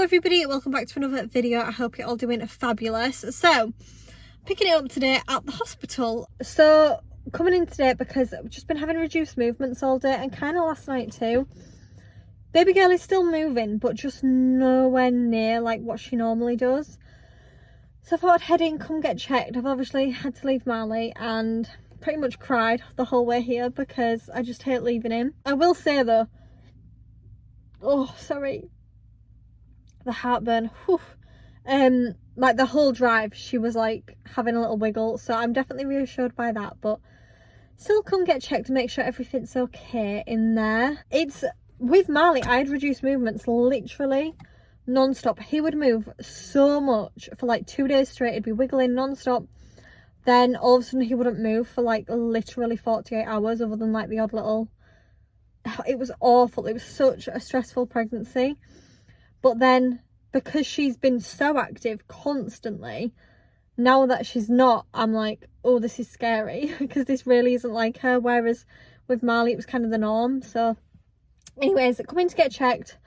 everybody, welcome back to another video. I hope you're all doing fabulous. So picking it up today at the hospital. So coming in today because I've just been having reduced movements all day and kind of last night too. Baby girl is still moving but just nowhere near like what she normally does. So I thought I'd head in, come get checked. I've obviously had to leave Marley and pretty much cried the whole way here because I just hate leaving him. I will say though, oh sorry, the heartburn, whew. Like the whole drive she was like having a little wiggle, so I'm definitely reassured by that, but still come get checked to make sure everything's okay in there. It's with Marley, I had reduced movements literally non-stop. He would move so much for like 2 days straight. He'd be wiggling non-stop, then all of a sudden he wouldn't move for like literally 48 hours other than like the odd little. It was awful. It was such a stressful pregnancy. But then because she's been so active constantly, now that she's not, I'm like, oh, this is scary because this really isn't like her. Whereas with Marley, it was kind of the norm. So anyways, coming to get checked.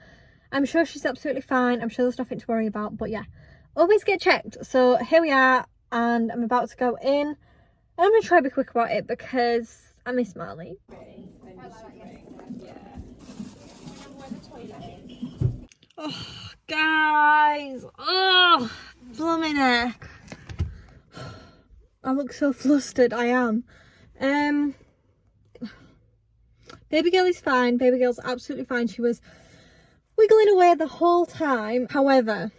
I'm sure she's absolutely fine. I'm sure there's nothing to worry about. But yeah, always get checked. So here we are and I'm about to go in. And I'm going to try to be quick about it because I miss Marley. Oh, guys. Oh, blooming neck. I look so flustered. I am. Baby girl is fine. Baby girl's absolutely fine. She was wiggling away the whole time. However,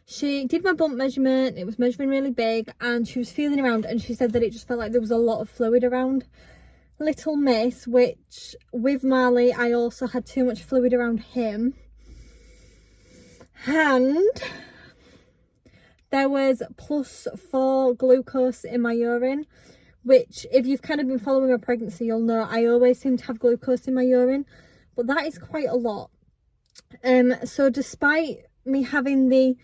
she did my bump measurement. It was measuring really big and she was feeling around and she said that it just felt like there was a lot of fluid around little miss, which with Marley, I also had too much fluid around him. And there was +4 glucose in my urine, which if you've kind of been following my pregnancy, you'll know I always seem to have glucose in my urine, but that is quite a lot. So despite me having the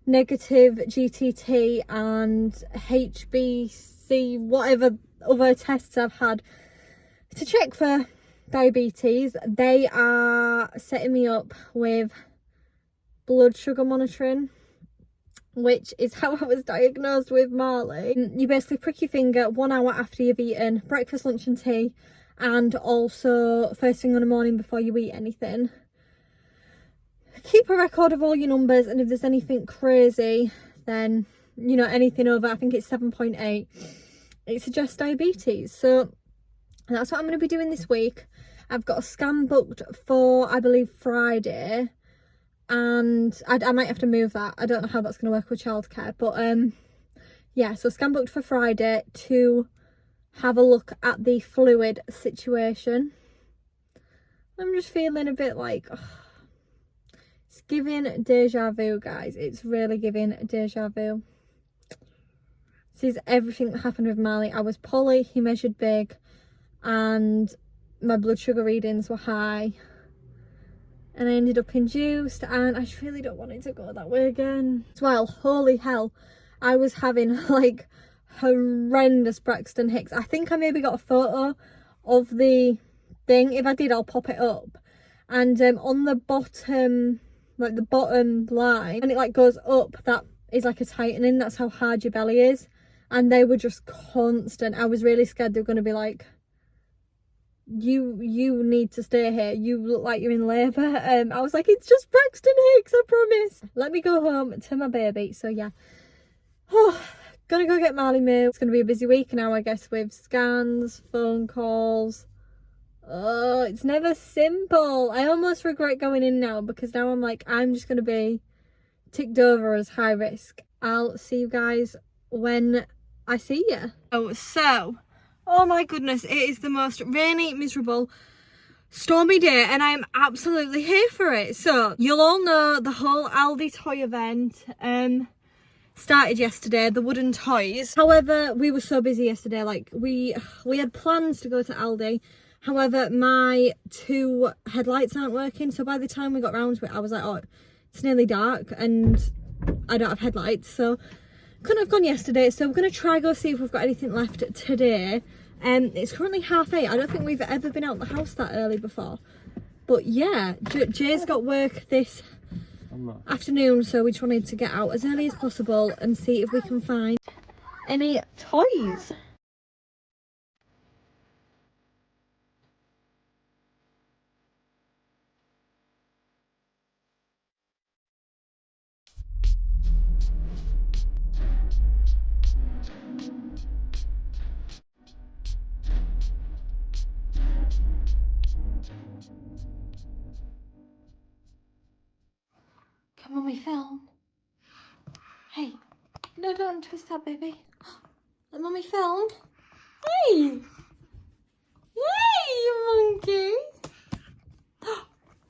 negative GTT and HbC, whatever other tests I've had to check for diabetes, they are setting me up with blood sugar monitoring, which is how I was diagnosed with Marley. You basically prick your finger 1 hour after you've eaten breakfast, lunch and tea, and also first thing in the morning before you eat anything. Keep a record of all your numbers, and if there's anything crazy, then you know, anything over, I think it's 7.8, it suggests diabetes. So that's what I'm going to be doing this week. I've got a scan booked for, I believe, Friday. And I might have to move that. I don't know how that's going to work with childcare, but yeah, so scan booked for Friday to have a look at the fluid situation. I'm just feeling a bit like, oh, it's giving deja vu, guys. It's really giving deja vu. This is everything that happened with Marley. I was poly, he measured big, and my blood sugar readings were high. And I ended up induced, and I just really don't want it to go that way again. As well, holy hell, I was having like horrendous Braxton Hicks. I think I maybe got a photo of the thing. If I did, I'll pop it up. And on the bottom, like the bottom line, and it like goes up, that is like a tightening. That's how hard your belly is. And they were just constant. I was really scared they were going to be like, you need to stay here, you look like you're in labour. I was like, it's just Braxton Hicks, I promise. Let me go home to my baby. So yeah, oh, gonna go get Marley moved. It's gonna be a busy week now, I guess, with scans, phone calls. Oh, it's never simple. I almost regret going in now because now I'm like, I'm just gonna be ticked over as high risk. I'll see you guys when I see you. Oh my goodness, it is the most rainy, miserable, stormy day and I'm absolutely here for it. So you'll all know the whole Aldi toy event started yesterday, the wooden toys. However, we were so busy yesterday, like we had plans to go to Aldi. However, my 2 headlights aren't working, so by the time we got round to it, I was like, oh, it's nearly dark and I don't have headlights, so couldn't have gone yesterday. So we're going to try go see if we've got anything left today. It's currently 8:30. I don't think we've ever been out the house that early before, but yeah, Jay's got work this afternoon, so we just wanted to get out as early as possible and see if we can find any toys. Can mummy film? Hey, no, don't twist that, baby. Let mummy film. Hey! Hey, you monkey!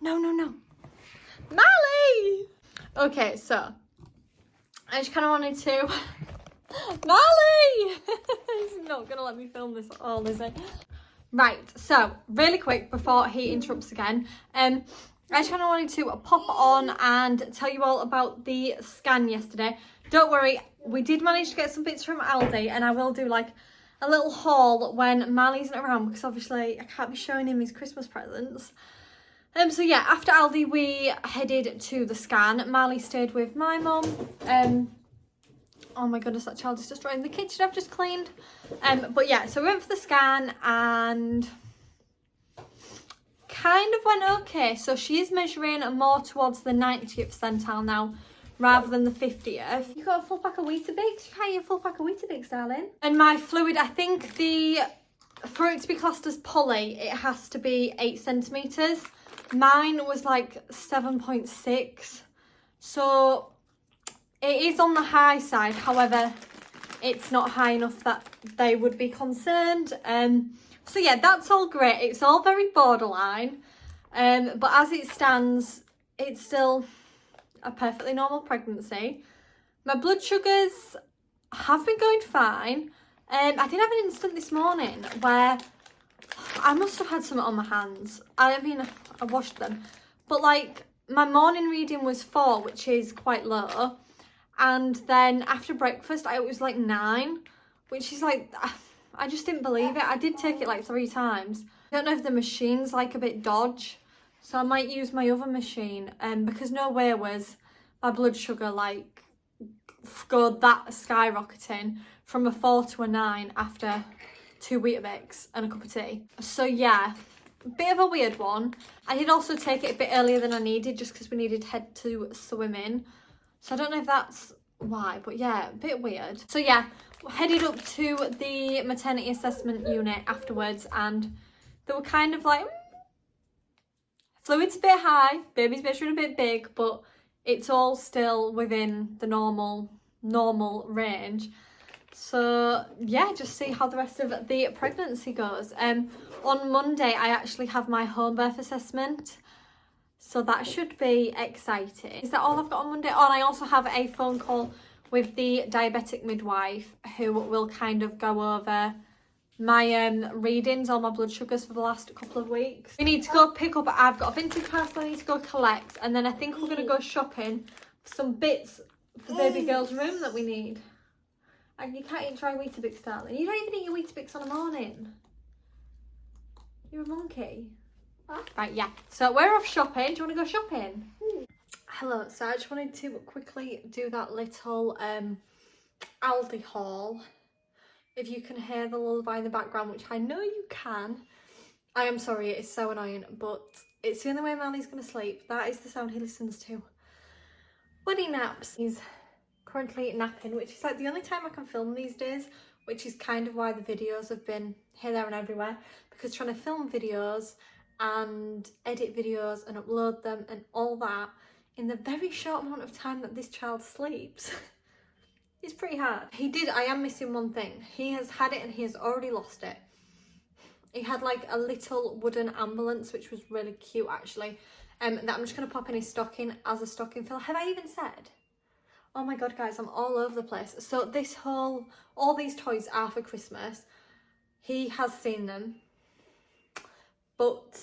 No, no, no. Mally! Okay, so I just kind of wanted to... Mally! He's not going to let me film this at all, is he? Right, so really quick before he interrupts again, I just kind of wanted to pop on and tell you all about the scan yesterday. Don't worry, we did manage to get some bits from Aldi, and I will do like a little haul when Marley isn't around, because obviously I can't be showing him his Christmas presents. So yeah, after Aldi we headed to the scan. Marley stayed with my mum. Oh my goodness, that child is destroying the kitchen I've just cleaned. But yeah, so we went for the scan and kind of went okay. So she is measuring more towards the 90th percentile now rather than the 50th. You got a full pack of Weetabix? You can't eat a full pack of Weetabix, darling. And my fluid, I think for it to be classed as poly, it has to be 8 centimetres. Mine was like 7.6. So it is on the high side. However, it's not high enough that they would be concerned. So yeah, that's all great. It's all very borderline. But as it stands, it's still a perfectly normal pregnancy. My blood sugars have been going fine. I did have an incident this morning where I must have had something on my hands. I mean, I washed them. But like, my morning reading was 4, which is quite low. And then after breakfast, it was like 9, which is like, I just didn't believe it. I did take it like 3 times. I don't know if the machine's like a bit dodge. So I might use my other machine. Because no way was my blood sugar like go that skyrocketing from a 4 to a 9 after 2 Weetabix and a cup of tea. So yeah, bit of a weird one. I did also take it a bit earlier than I needed just because we needed to head to swimming. So I don't know if that's why, but yeah, a bit weird. So yeah, headed up to the maternity assessment unit afterwards, and they were kind of like, fluid's a bit high, baby's measuring a bit big, but it's all still within the normal range. So yeah, just see how the rest of the pregnancy goes. On Monday, I actually have my home birth assessment. So that should be exciting. Is that all I've got on Monday? Oh, and I also have a phone call with the diabetic midwife who will kind of go over my readings on my blood sugars for the last couple of weeks. We need to go pick up, I've got a vintage parcel I need to go collect, and then I think we're going to go shopping for some bits for baby girl's room that we need. And you can't eat dry Weetabix, darling. You don't even eat your Weetabix on a morning. You're a monkey. Right, yeah. So we're off shopping. Do you want to go shopping? Hello. So I just wanted to quickly do that little Aldi haul. If you can hear the lullaby in the background, which I know you can. I am sorry, it is so annoying, but it's the only way Manly's going to sleep. That is the sound he listens to when he naps. He's currently napping, which is like the only time I can film these days, which is kind of why the videos have been here, there and everywhere, because trying to film videos and edit videos and upload them and all that in the very short amount of time that this child sleeps is pretty hard. I am missing one thing. He has had it and he has already lost it. He had like a little wooden ambulance, which was really cute actually, that I'm just going to pop in his stocking as a stocking fill. Have I even said? Oh my god, guys, I'm all over the place. So all these toys are for Christmas. He has seen them, but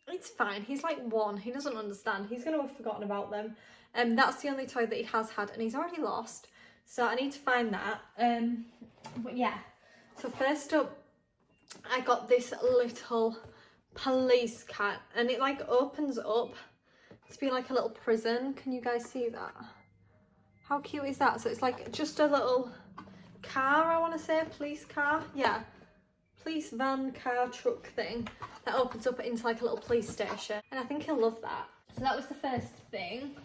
it's fine. He's like 1. He doesn't understand. He's going to have forgotten about them. That's the only toy that he has had, and he's already lost. So I need to find that. But yeah. So first up, I got this little police cat, and it like opens up to be like a little prison. Can you guys see that? How cute is that? So it's like just a little car, I want to say, police car. Yeah, police van, car, truck thing that opens up into like a little police station. And I think he'll love that. So that was the first thing.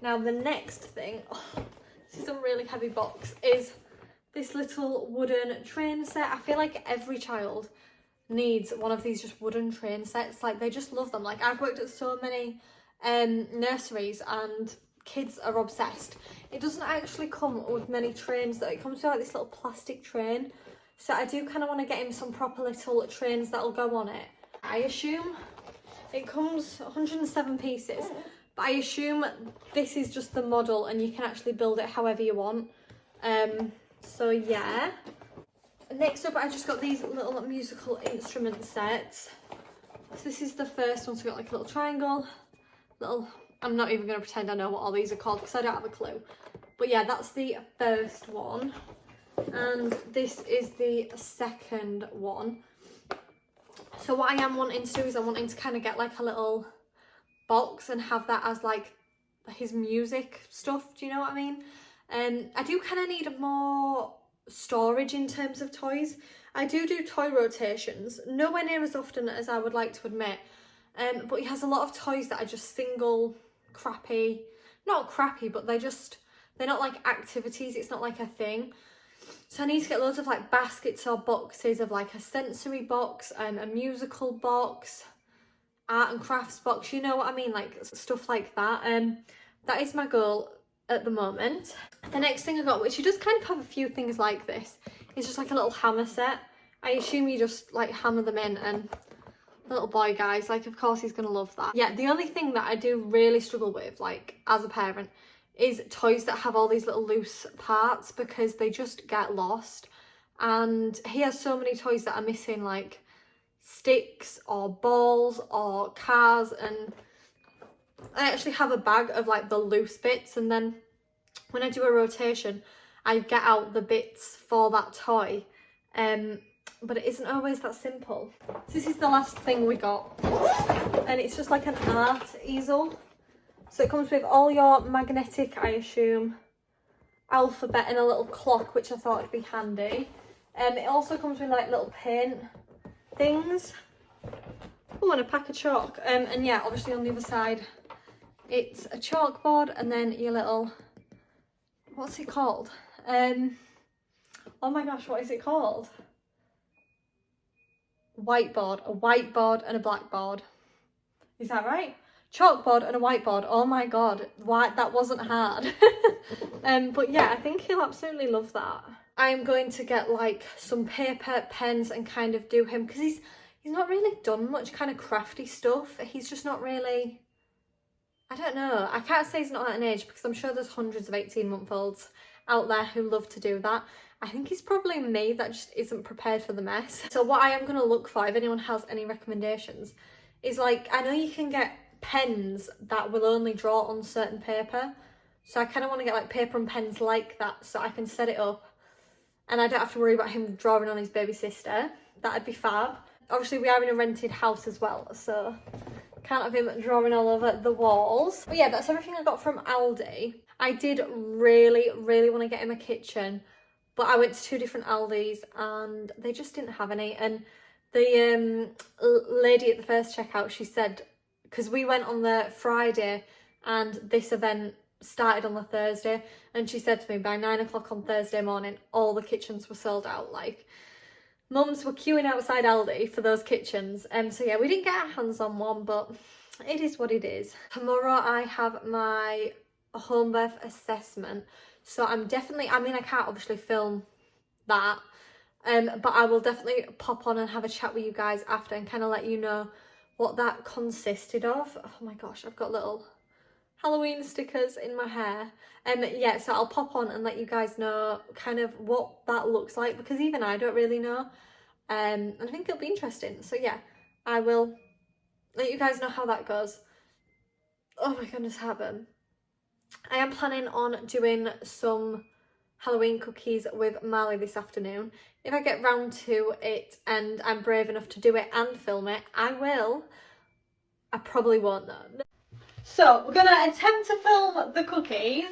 Now the next thing, oh, this is a really heavy box, is this little wooden train set. I feel like every child needs one of these just wooden train sets. Like, they just love them. Like, I've worked at so many nurseries and kids are obsessed. It doesn't actually come with many trains though. It comes with like this little plastic train. So I do kind of want to get him some proper little trains that'll go on it. I assume it comes 107 pieces, but I assume this is just the model and you can actually build it however you want. So yeah. Next up, I just got these little musical instrument sets. So this is the first one. So we've got like a little triangle, little, I'm not even going to pretend I know what all these are called because I don't have a clue. But yeah, that's the first one. And this is the second one. So what I am wanting to do is I'm wanting to kind of get like a little box and have that as like his music stuff. Do you know what I mean? I do kind of need more storage in terms of toys. I do toy rotations, nowhere near as often as I would like to admit, but he has a lot of toys that are just single crappy, not crappy, but they're not like activities. It's not like a thing. So I need to get loads of like baskets or boxes of like a sensory box and a musical box, art and crafts box, you know what I mean, like stuff like that. That is my goal at the moment. The next thing I got, which you just kind of have a few things like this, is just like a little hammer set. I assume you just like hammer them in, and little boy guys, like of course he's gonna love that. Yeah, the only thing that I do really struggle with, like as a parent, is toys that have all these little loose parts because they just get lost. And he has so many toys that are missing like sticks or balls or cars, and I actually have a bag of like the loose bits, and then when I do a rotation I get out the bits for that toy, but it isn't always that simple. So this is the last thing we got, and it's just like an art easel. So it comes with all your magnetic, I assume, alphabet and a little clock, which I thought would be handy. It also comes with like little paint things. Oh, and a pack of chalk. And yeah, obviously on the other side it's a chalkboard, and then your little, what's it called? Oh my gosh, what is it called? Whiteboard. A whiteboard and a blackboard. Is that right? Chalkboard and a whiteboard. Oh my god, why, that wasn't hard. But yeah, I think he'll absolutely love that. I am going to get like some paper, pens, and kind of do him, because he's not really done much kind of crafty stuff. He's just not really, I don't know, I can't say he's not at an age, because I'm sure there's hundreds of 18-month-olds out there who love to do that. I think it's probably me that just isn't prepared for the mess. So what I am going to look for, if anyone has any recommendations, is like, I know you can get pens that will only draw on certain paper. So I kind of want to get like paper and pens like that, so I can set it up and I don't have to worry about him drawing on his baby sister. That'd be fab. Obviously we are in a rented house as well, so can't have him drawing all over the walls. But yeah, that's everything I got from Aldi. I did really want to get him a kitchen, but I went to 2 different Aldis and they just didn't have any. And the lady at the first checkout, she said, because we went on the Friday and this event started on the Thursday, and she said to me by 9 o'clock on Thursday morning all the kitchens were sold out. Like, mums were queuing outside Aldi for those kitchens. So yeah, we didn't get our hands on one, but it is what it is. Tomorrow I have my home birth assessment, so I'm definitely, I mean I can't obviously film that, but I will definitely pop on and have a chat with you guys after and kind of let you know what that consisted of. Oh my gosh, I've got little Halloween stickers in my hair. Yeah, so I'll pop on and let you guys know kind of what that looks like, because even I don't really know. And I think it'll be interesting. So yeah, I will let you guys know how that goes. Oh my goodness, heaven. I am planning on doing some Halloween cookies with Marley this afternoon. If I get round to it and I'm brave enough to do it and film it, I will. I probably won't though. So we're gonna attempt to film the cookies.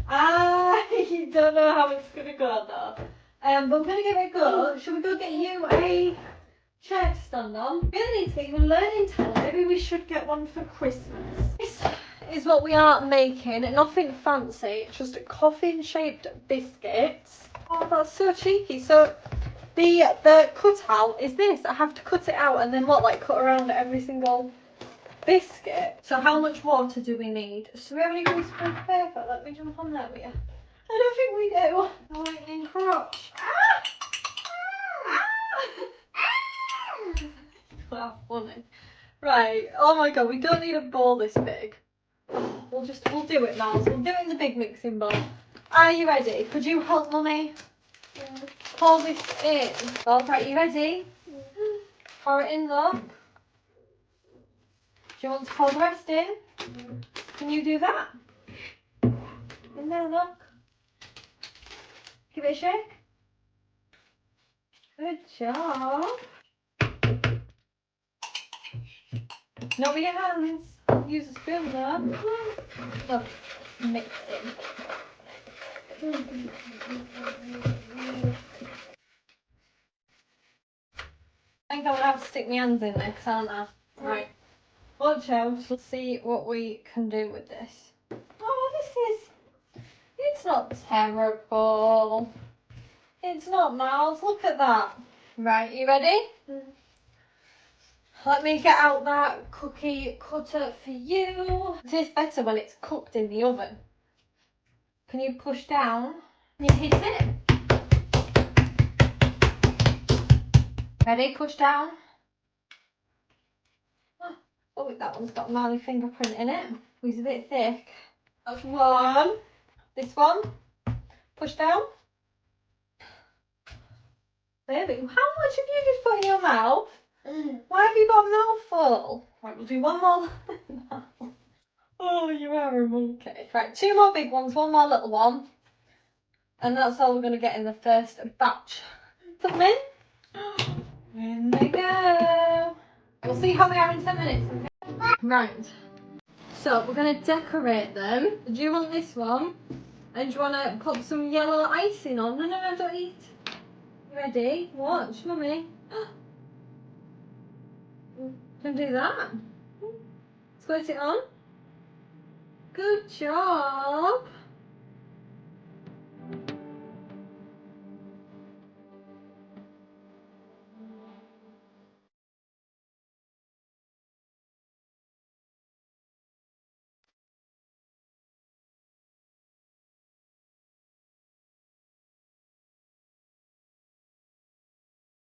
I don't know how it's gonna go though. But we're gonna give it a go. Should we go get you a chair to stand on? We really need to get you a learning table. Maybe we should get one for Christmas. This is what we are making. Nothing fancy, just coffin shaped biscuits. Oh, that's so cheeky. So the cutout is this. I have to cut it out and then what, like cut around every single biscuit. So how much water do we need? So we have any greaseproof paper? Let me jump on there with you. I don't think we do. The lightning crotch. That's funny. Right. Oh my god, we don't need a bowl this big. We'll do it, Miles. We'll do it in the big mixing bowl. Are you ready? Could you help Mummy pour this in? All right, you ready? Pour it in, look. Do you want to pour the rest in? Can you do that? In there, look. Give it a shake. Good job. Not with your hands. Use a spoon though. Look, mix it. I think I'm gonna have to stick my hands in this, aren't I? Right. Watch out. Let's see what we can do with this. Oh, it's not terrible. It's not, Miles. Look at that. Right, you ready? Let me get out that cookie cutter for you. It tastes better when it's cooked in the oven. Can you push down? You hit it. Ready? Push down. Oh, that one's got a Marley fingerprint in it. It's a bit thick. That's one. This one. Push down. Baby, how much have you just put in your mouth? Why have you got a mouthful? Right, we'll do one more. Oh, you are a monkey. Right, two more big ones, one more little one. And that's all we're going to get in the first batch. Put them in. In they go. We'll see how they are in 10 minutes. Okay? Right. So we're going to decorate them. Do you want this one? And do you want to put some yellow icing on? No, don't eat. Ready? Watch, Mummy. Can do that. Squirt it on. Good job.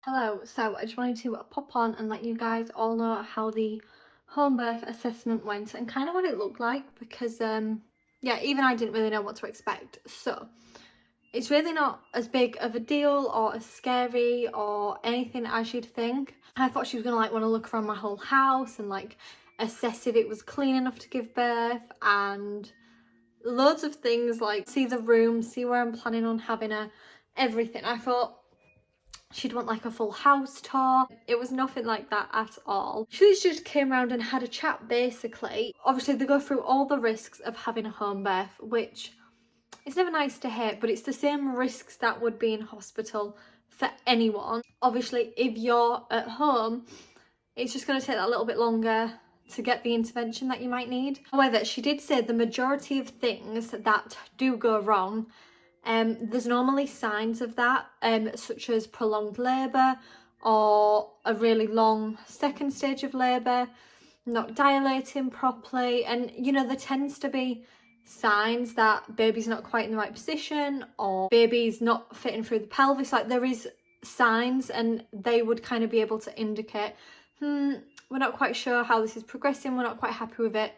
Hello, so I just wanted to pop on and let you guys all know how the home birth assessment went and kind of what it looked like because yeah, even I didn't really know what to expect. So it's really not as big of a deal or as scary or anything as you'd think. I thought she was gonna like want to look around my whole house and like assess if it was clean enough to give birth and loads of things, like see the room, see where I'm planning on having her, everything. I thought she'd want like a full house tour. It was nothing like that at all. She just came around and had a chat basically. Obviously they go through all the risks of having a home birth, which is never nice to hear, but it's the same risks that would be in hospital for anyone. Obviously if you're at home, it's just going to take that little bit longer to get the intervention that you might need. However, she did say the majority of things that do go wrong, there's normally signs of that, such as prolonged labour or a really long second stage of labour, not dilating properly, and you know there tends to be signs that baby's not quite in the right position or baby's not fitting through the pelvis. Like there is signs and they would kind of be able to indicate, we're not quite sure how this is progressing, we're not quite happy with it,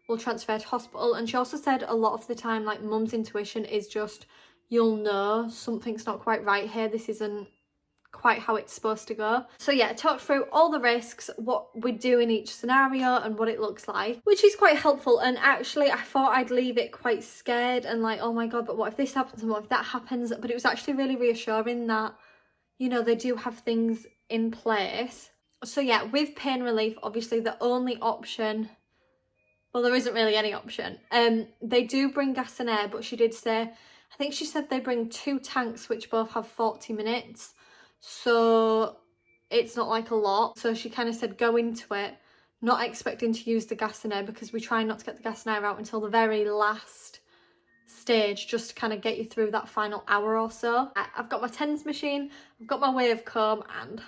we'll transfer to hospital. And she also said a lot of the time like mum's intuition is just, you'll know something's not quite right here, this isn't quite how it's supposed to go. So yeah, I talked through all the risks, what we'd do in each scenario and what it looks like, which is quite helpful. And actually I thought I'd leave it quite scared and like, oh my god, but what if this happens and what if that happens? But it was actually really reassuring that, you know, they do have things in place. So yeah, with pain relief, obviously the only option well, there isn't really any option. They do bring gas and air, but she did say, I think she said they bring 2 tanks which both have 40 minutes, so it's not like a lot. So she kind of said go into it not expecting to use the gas and air, because we try not to get the gas and air out until the very last stage, just to kind of get you through that final hour or so. I've got my tens machine, I've got my wave comb, and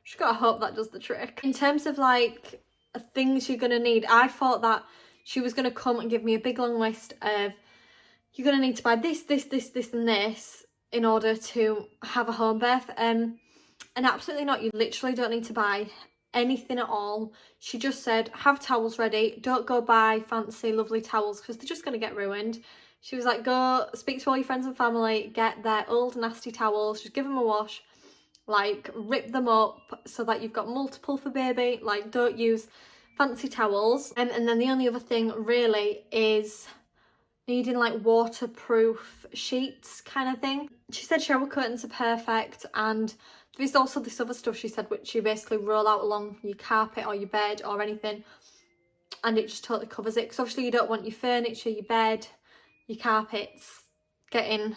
just gotta hope that does the trick. In terms of like things you're gonna need, I thought that she was gonna come and give me a big long list of, you're gonna need to buy this, this, this, this and this in order to have a home birth, and absolutely not. You literally don't need to buy anything at all. She just said have towels ready, don't go buy fancy lovely towels because they're just going to get ruined. She was like, go speak to all your friends and family, get their old nasty towels, just give them a wash, like rip them up so that you've got multiple for baby, like don't use fancy towels. And then the only other thing really is needing like waterproof sheets kind of thing. She said shower curtains are perfect, and there's also this other stuff she said which you basically roll out along your carpet or your bed or anything, and it just totally covers it, because obviously you don't want your furniture, your bed, your carpets getting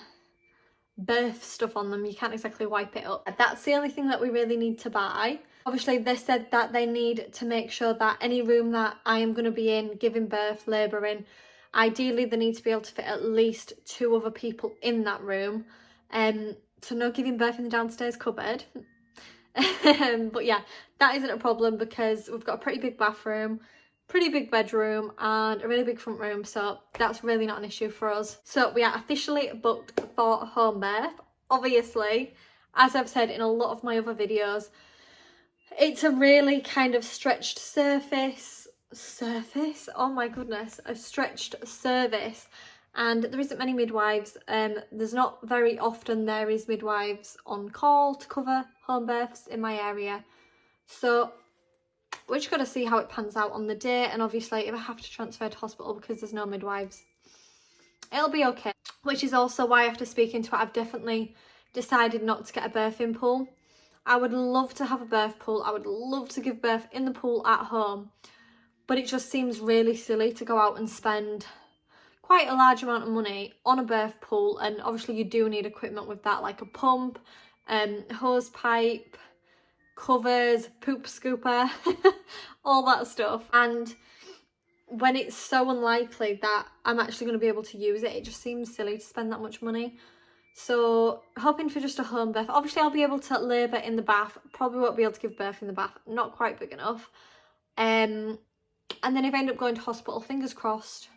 birth stuff on them. You can't exactly wipe it up. That's the only thing that we really need to buy. Obviously they said that they need to make sure that any room that I am going to be in giving birth, labouring, ideally they need to be able to fit at least 2 other people in that room. So no giving birth in the downstairs cupboard. But yeah, that isn't a problem because we've got a pretty big bathroom, pretty big bedroom and a really big front room, so that's really not an issue for us. So we are officially booked for home birth. Obviously, as I've said in a lot of my other videos, it's a really kind of stretched surface, oh my goodness, a stretched service, and there isn't many midwives. There's not very often there is midwives on call to cover home births in my area, so we're just got to see how it pans out on the day. And obviously if I have to transfer to hospital because there's no midwives, it'll be okay. Which is also why after speaking to it, I've definitely decided not to get a birthing pool. I would love to have a birth pool, I would love to give birth in the pool at home, but it just seems really silly to go out and spend quite a large amount of money on a birth pool. And obviously you do need equipment with that, like a pump, hose pipe, covers, poop scooper, all that stuff. And when it's so unlikely that I'm actually going to be able to use it, it just seems silly to spend that much money. So hoping for just a home birth. Obviously I'll be able to labour in the bath, probably won't be able to give birth in the bath, not quite big enough. And then if I end up going to hospital, fingers crossed,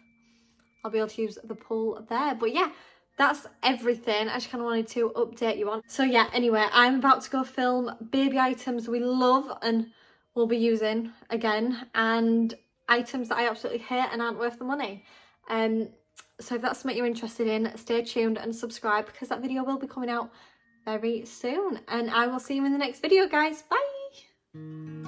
I'll be able to use the pool there. But yeah, that's everything I just kind of wanted to update you on. So yeah, anyway, I'm about to go film baby items we love and will be using again, and items that I absolutely hate and aren't worth the money. So if that's something you're interested in, stay tuned and subscribe because that video will be coming out very soon. And I will see you in the next video, guys. Bye!